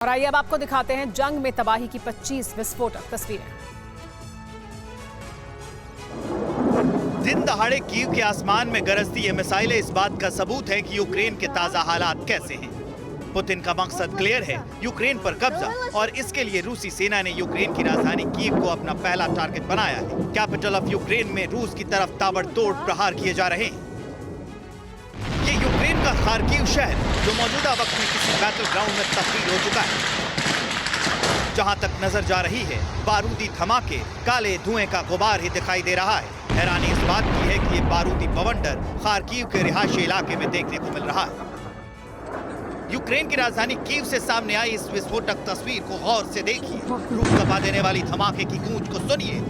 और आइए अब आपको दिखाते हैं जंग में तबाही की 25 विस्फोटक तस्वीरें। दिन दहाड़े कीव के आसमान में गरजती ये मिसाइलें इस बात का सबूत है कि यूक्रेन के ताजा हालात कैसे हैं। पुतिन का मकसद क्लियर है, यूक्रेन पर कब्जा, और इसके लिए रूसी सेना ने यूक्रेन की राजधानी कीव को अपना पहला टारगेट बनाया है। कैपिटल ऑफ यूक्रेन में रूस की तरफ ताबड़तोड़ प्रहार किए जा रहे हैं। ये यूक्रेन का खार्किव शहर, जो मौजूदा वक्त में किसी बैटल ग्राउंड में तब्दील हो चुका है। जहां तक नजर जा रही है, बारूदी धमाके, काले धुएं का गुबार ही दिखाई दे रहा है। हैरानी इस बात की है कि ये बारूदी बवंडर खार्किव के रिहायशी इलाके में देखने को मिल रहा है। यूक्रेन की राजधानी कीव से सामने आई इस विस्फोटक तस्वीर को गौर से देखिए। रूह कंपा देने वाली धमाके की गूंज को सुनिए।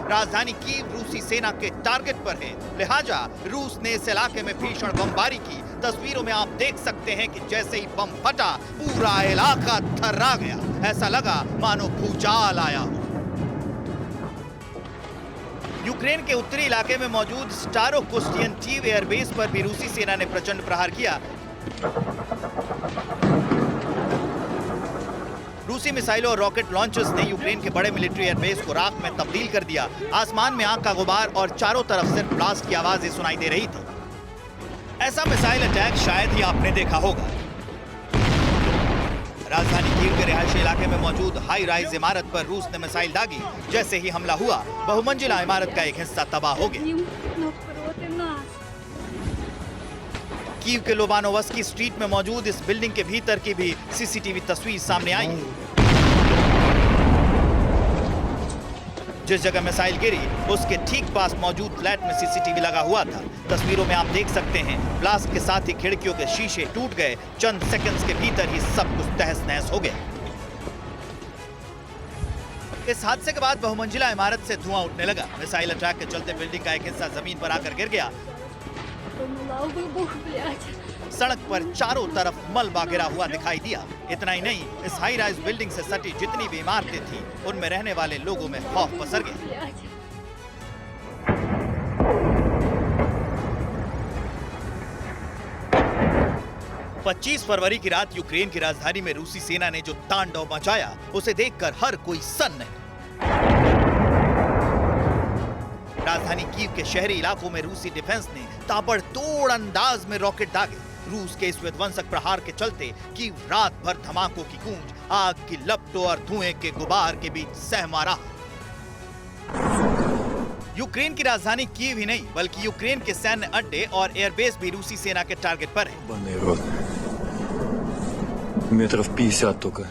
राजधानी कीव रूसी सेना के टारगेट पर है, लिहाजा रूस ने इस इलाके में भीषण बमबारी की। तस्वीरों में आप देख सकते हैं कि जैसे ही बम फटा, पूरा इलाका थर्रा गया। ऐसा लगा मानो भूचाल आया हो। यूक्रेन के उत्तरी इलाके में मौजूद स्टारोकोस्टियंटीव एयरबेस पर भी रूसी सेना ने प्रचंड प्रहार किया। रूसी मिसाइलों और रॉकेट लॉन्चर्स ने यूक्रेन के बड़े मिलिट्री एयरबेस को राख में तब्दील कर दिया। आसमान में आग का गुबार और चारों तरफ सिर्फ ब्लास्ट की आवाजें सुनाई दे रही थी। ऐसा मिसाइल अटैक शायद ही आपने देखा होगा। राजधानी कीव के रिहायशी इलाके में मौजूद हाई राइज इमारत पर रूस ने मिसाइल दागी। जैसे ही हमला हुआ, बहुमंजिला इमारत का एक हिस्सा तबाह हो गया। कीव के लोबानोवस्की स्ट्रीट में मौजूद इस बिल्डिंग के भीतर की भी सीसीटीवी तस्वीर सामने आई है। जिस जगह मिसाइल गिरी, उसके ठीक पास मौजूद फ्लैट में सीसीटीवी लगा हुआ था। तस्वीरों में आप देख सकते हैं, ब्लास्ट के साथ ही खिड़कियों के शीशे टूट गए। चंद सेकंड्स के भीतर ही सब कुछ तहस-नहस हो गया। इस हादसे के बाद बहुमंजिला इमारत से धुआं उठने लगा। मिसाइल अटैक के चलते बिल्डिंग का एक हिस्सा जमीन पर आकर गिर गया। सड़क पर चारों तरफ मलबा गिरा हुआ दिखाई दिया। इतना ही नहीं, इस हाई राइज बिल्डिंग से सटी जितनी भी इमारतें थीं, उनमें रहने वाले लोगों में खौफ पसर गया। पच्चीस फरवरी की रात यूक्रेन की राजधानी में रूसी सेना ने जो तांडव मचाया, उसे देखकर हर कोई सन्न है। राजधानी कीव के शहरी इलाकों में रूसी डिफेंस ने ताबड़तोड़ अंदाज में रॉकेट दागे। रूस के इस विध्वंसक प्रहार के चलते कीव रात भर धमाकों की गूंज, आग की लपटों और धुएं के गुबार के बीच सहमा रहा। यूक्रेन की राजधानी कीव ही नहीं, बल्कि यूक्रेन के सैन्य अड्डे और एयरबेस भी रूसी सेना के टारगेट पर है। метров 50 только।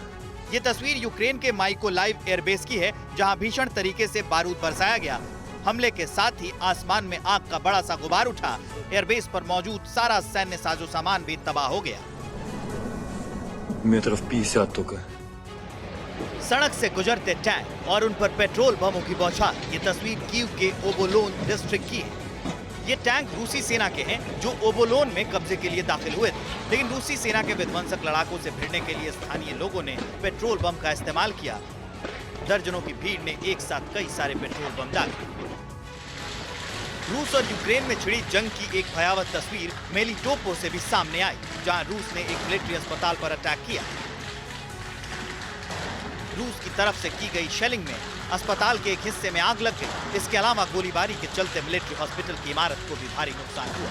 ये तस्वीर यूक्रेन के माइकोलाइव एयरबेस की है, जहां भीषण तरीके से बारूद बरसाया गया। हमले के साथ ही आसमान में आग का बड़ा सा गुबार उठा। एयरबेस पर मौजूद सारा सैन्य साजो सामान भी तबाह हो गया। метров 50 только। सड़क से गुजरते टैंक और उन पर पेट्रोल बमों की बौछार। ये तस्वीर कीव के ओबोलोन डिस्ट्रिक्ट की है। ये टैंक रूसी सेना के हैं, जो ओबोलोन में कब्जे के लिए दाखिल हुए थे। लेकिन रूसी सेना के विध्वंसक लड़ाकों से भिड़ने के लिए स्थानीय लोगों ने पेट्रोल बम का इस्तेमाल किया। दर्जनों की भीड़ ने एक साथ कई सारे पेट्रोल बम डाले। रूस और यूक्रेन में छिड़ी जंग की एक भयावह तस्वीर मेलिटोपो से भी सामने आई, जहां रूस ने एक मिलिट्री अस्पताल पर अटैक किया। रूस की तरफ से की गई शेलिंग में अस्पताल के एक हिस्से में आग लग गई। इसके अलावा गोलीबारी के चलते मिलिट्री हॉस्पिटल की इमारत को भी भारी नुकसान हुआ।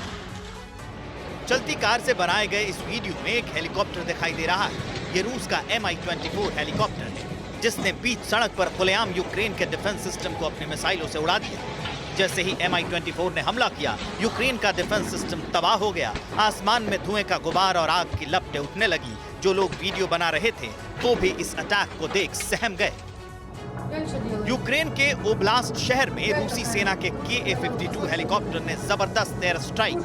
चलती कार से बनाए गए इस वीडियो में एक हेलीकॉप्टर दिखाई दे रहा है। ये रूस का Mi-24 हेलीकॉप्टर है, जिसने बीच सड़क पर खुलेआम यूक्रेन के डिफेंस सिस्टम को अपने मिसाइलों से उड़ा दिया। जैसे ही Mi-24 ने हमला किया, यूक्रेन का डिफेंस सिस्टम तबाह हो गया। आसमान में धुएं का गुबार और आग की लपटें उठने लगी। जो लोग वीडियो बना रहे थे, वो भी इस अटैक को देख सहम गए। यूक्रेन के ओब्लास्ट शहर में रूसी सेना के Ka-52 हेलीकॉप्टर ने जबरदस्त एयर स्ट्राइक।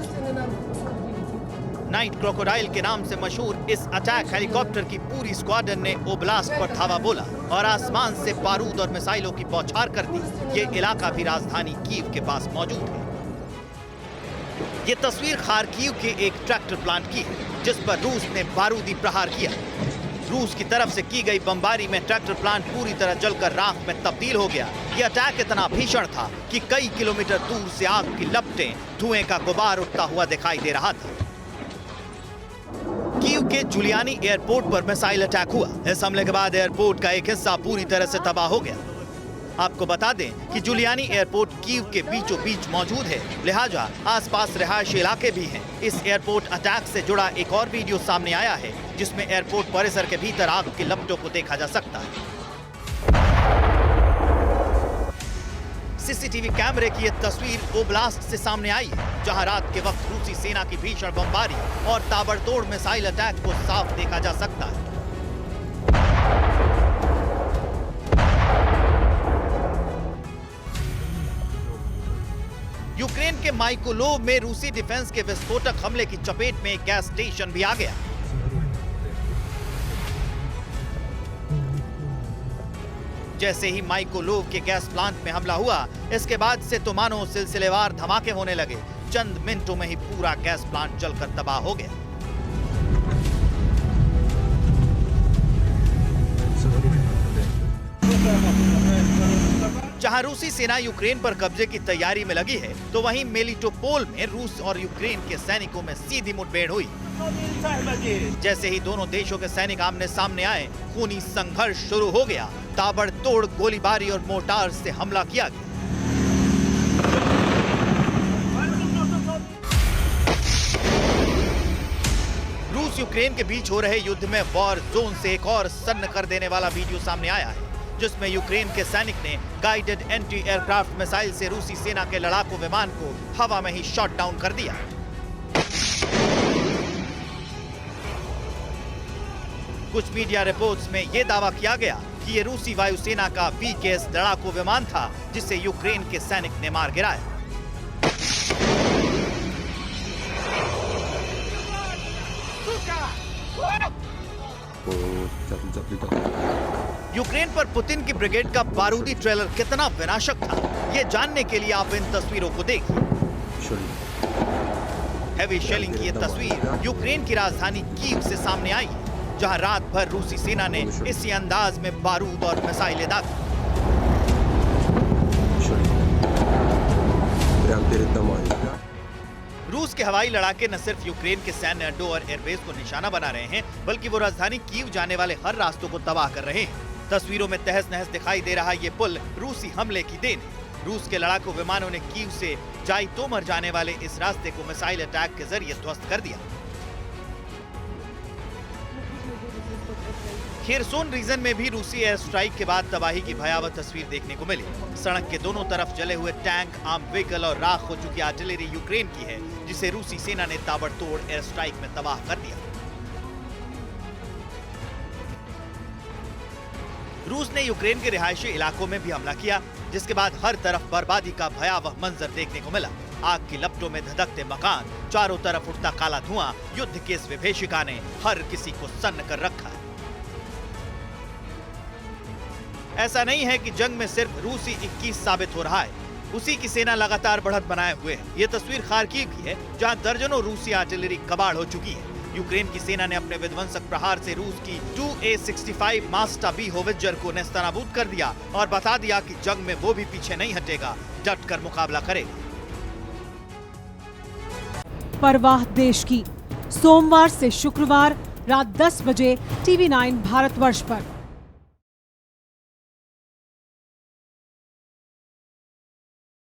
नाइट क्रोकोडाइल के नाम से मशहूर इस अटैक हेलीकॉप्टर की पूरी स्क्वाड्रन ने ओब्लास्ट पर धावा बोला और आसमान से बारूद और मिसाइलों की बौछार कर दी। ये इलाका भी राजधानी कीव के पास मौजूद है। ये तस्वीर खार्किव के एक ट्रैक्टर प्लांट की है, जिस पर रूस ने बारूदी प्रहार किया। रूस की तरफ से की गई बमबारी में ट्रैक्टर प्लांट पूरी तरह जलकर राख में तब्दील हो गया। ये अटैक इतना भीषण था कि कई किलोमीटर दूर से आग की लपटें, धुएं का गुबार उठता हुआ दिखाई दे रहा था। कीव के जुलियानी एयरपोर्ट पर मिसाइल अटैक हुआ। इस हमले के बाद एयरपोर्ट का एक हिस्सा पूरी तरह से तबाह हो गया। आपको बता दें कि जुलियानी एयरपोर्ट कीव के बीचों बीच मौजूद है, लिहाजा आसपास रिहायशी इलाके भी हैं। इस एयरपोर्ट अटैक से जुड़ा एक और वीडियो सामने आया है, जिसमें एयरपोर्ट परिसर के भीतर आग की लपटों को देखा जा सकता है। सीसीटीवी कैमरे की यह तस्वीर ओब्लास्ट से सामने आई है, जहां रात के वक्त रूसी सेना की भीषण बमबारी और ताबड़तोड़ मिसाइल अटैक को साफ देखा जा सकता है। यूक्रेन के माइकोलोव में रूसी डिफेंस के विस्फोटक हमले की चपेट में एक गैस स्टेशन भी आ गया। जैसे ही माइकोलोव के गैस प्लांट में हमला हुआ, इसके बाद से तो मानो सिलसिलेवार धमाके होने लगे। चंद मिनटों में ही पूरा गैस प्लांट जलकर तबाह हो गया। जहां रूसी सेना यूक्रेन पर कब्जे की तैयारी में लगी है, तो वहीं मेलिटोपोल में रूस और यूक्रेन के सैनिकों में सीधी मुठभेड़ हुई। जैसे ही दोनों देशों के सैनिक आमने सामने आए, खूनी संघर्ष शुरू हो गया। ताबड़तोड़ गोलीबारी और मोर्टार से हमला किया गया। रूस यूक्रेन के बीच हो रहे युद्ध में वॉर जोन से एक और सन्न कर देने वाला वीडियो सामने आया है, जिसमें यूक्रेन के सैनिक ने गाइडेड एंटी एयरक्राफ्ट मिसाइल से रूसी सेना के लड़ाकू विमान को हवा में ही शॉट डाउन कर दिया। कुछ मीडिया रिपोर्ट्स में यह दावा किया गया कि ये रूसी वायुसेना का वीकेएस लड़ाकू विमान था, जिसे यूक्रेन के सैनिक ने मार गिराया। यूक्रेन पर पुतिन की ब्रिगेड का बारूदी ट्रेलर कितना विनाशक था, ये जानने के लिए आप इन तस्वीरों को देखिए। हैवी शेलिंग की ये तस्वीर यूक्रेन की राजधानी कीव से सामने आई है, जहां रात भर रूसी सेना ने इसी अंदाज में बारूद और मिसाइलें दागी। रूस के हवाई लड़ाके न सिर्फ यूक्रेन के सैन्य अड्डों और एयरबेस को निशाना बना रहे हैं, बल्कि वो राजधानी कीव जाने वाले हर रास्तों को तबाह कर रहे हैं। तस्वीरों में तहस नहस दिखाई दे रहा ये पुल रूसी हमले की देन है। रूस के लड़ाकू विमानों ने कीव से जाइतोमर जाने वाले इस रास्ते को मिसाइल अटैक के जरिए ध्वस्त कर दिया। खेरसोन रीजन में भी रूसी एयर स्ट्राइक के बाद तबाही की भयावह तस्वीर देखने को मिली। सड़क के दोनों तरफ जले हुए टैंक, आर्म व्हीकल और राख हो चुकी आर्टिलरी यूक्रेन की है, जिसे रूसी सेना ने ताबड़तोड़ एयर स्ट्राइक में तबाह कर दिया। रूस ने यूक्रेन के रिहायशी इलाकों में भी हमला किया, जिसके बाद हर तरफ बर्बादी का भयावह मंजर देखने को मिला। आग की लपटों में धधकते मकान, चारों तरफ उठता काला धुआं, युद्ध की इस विभीषिका ने हर किसी को सन्न कर रखा है। ऐसा नहीं है कि जंग में सिर्फ रूसी 21 साबित हो रहा है, उसी की सेना लगातार बढ़त बनाए हुए है। ये तस्वीर खार्किव की है, जहां दर्जनों रूसी आर्टिलरी कबाड़ हो चुकी है। यूक्रेन की सेना ने अपने विध्वंसक प्रहार से रूस की 2A-65 मास्टा बी होवित्जर को नेस्तनाबूद कर दिया और बता दिया कि जंग में वो भी पीछे नहीं हटेगा, डटकर मुकाबला करेगा। परवाह देश की, सोमवार से शुक्रवार रात 10 बजे TV9 भारतवर्ष पर।